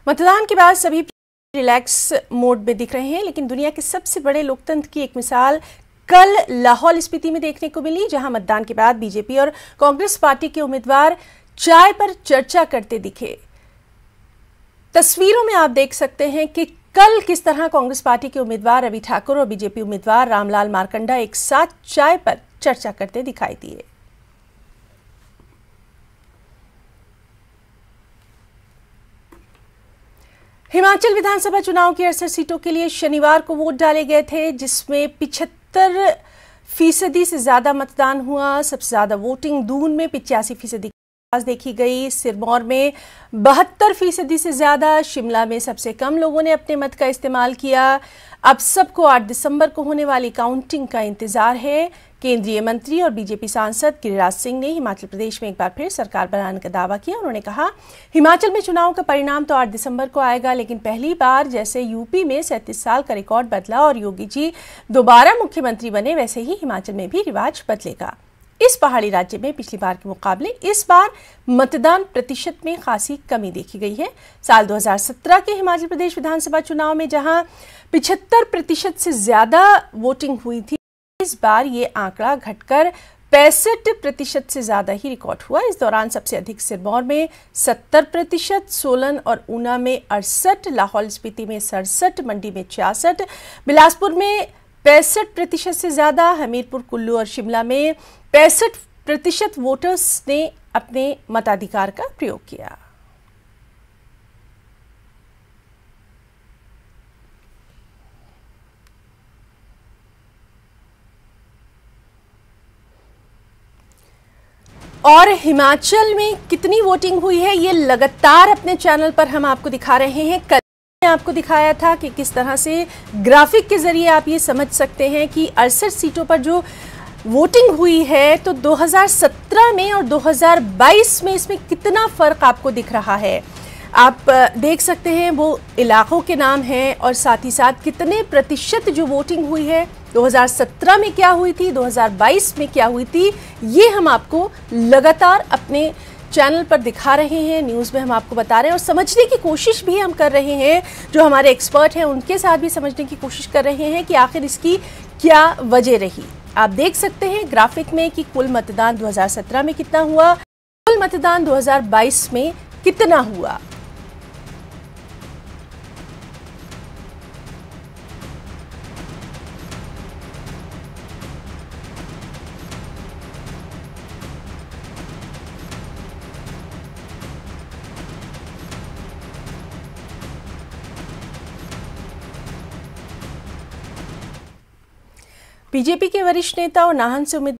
मतदान के बाद सभी रिलैक्स मोड में दिख रहे हैं, लेकिन दुनिया के सबसे बड़े लोकतंत्र की एक मिसाल कल लाहौल स्पीति में देखने को मिली, जहां मतदान के बाद बीजेपी और कांग्रेस पार्टी के उम्मीदवार चाय पर चर्चा करते दिखे। तस्वीरों में आप देख सकते हैं कि कल किस तरह कांग्रेस पार्टी के उम्मीदवार रवि ठाकुर और बीजेपी उम्मीदवार रामलाल मारकंडा एक साथ चाय पर चर्चा करते दिखाई दिए। हिमाचल विधानसभा चुनाव की 68 सीटों के लिए शनिवार को वोट डाले गए थे, जिसमें 75% से ज्यादा मतदान हुआ। सबसे ज्यादा वोटिंग दून में 85% देखी गई, सिरमौर में 72% से ज्यादा, शिमला में सबसे कम लोगों ने अपने मत का इस्तेमाल किया। अब सबको 8 दिसंबर को होने वाली काउंटिंग का इंतजार है। केंद्रीय मंत्री और बीजेपी सांसद गिरिराज सिंह ने हिमाचल प्रदेश में एक बार फिर सरकार बनाने का दावा किया। उन्होंने कहा, हिमाचल में चुनाव का परिणाम तो 8 दिसंबर को आएगा, लेकिन पहली बार जैसे यूपी में 37 साल का रिकॉर्ड बदला और योगी जी दोबारा मुख्यमंत्री बने, वैसे ही हिमाचल में भी रिवाज बदलेगा। इस पहाड़ी राज्य में पिछली बार के मुकाबले इस बार मतदान प्रतिशत में खासी कमी देखी गई है। साल 2017 के हिमाचल प्रदेश विधानसभा चुनाव में जहां 75% से ज्यादा वोटिंग हुई थी, इस बार ये आंकड़ा घटकर 65% से ज्यादा ही रिकॉर्ड हुआ। इस दौरान सबसे अधिक सिरमौर में 70%, सोलन और ऊना में 68%, लाहौल स्पीति में 67%, मंडी में 66%, बिलासपुर में 65% से ज्यादा, हमीरपुर, कुल्लू और शिमला में 65% वोटर्स ने अपने मताधिकार का प्रयोग किया। और हिमाचल में कितनी वोटिंग हुई है, ये लगातार अपने चैनल पर हम आपको दिखा रहे हैं। कल आपको दिखाया था कि किस तरह से ग्राफिक के जरिए आप ये समझ सकते हैं कि 68 सीटों पर जो वोटिंग हुई है, तो 2017 में और 2022 में इसमें कितना फर्क आपको दिख रहा है। आप देख सकते हैं वो इलाकों के नाम हैं और साथ ही साथ कितने प्रतिशत जो वोटिंग हुई है, 2017 में क्या हुई थी, 2022 में क्या हुई थी, ये हम आपको लगातार अपने चैनल पर दिखा रहे हैं। न्यूज़ में हम आपको बता रहे हैं और समझने की कोशिश भी हम कर रहे हैं। जो हमारे एक्सपर्ट हैं उनके साथ भी समझने की कोशिश कर रहे हैं कि आखिर इसकी क्या वजह रही। आप देख सकते हैं ग्राफिक में कि कुल मतदान 2017 में कितना हुआ, कुल मतदान 2022 में कितना हुआ। बीजेपी के वरिष्ठ नेता और नाहन से उम्मीदवार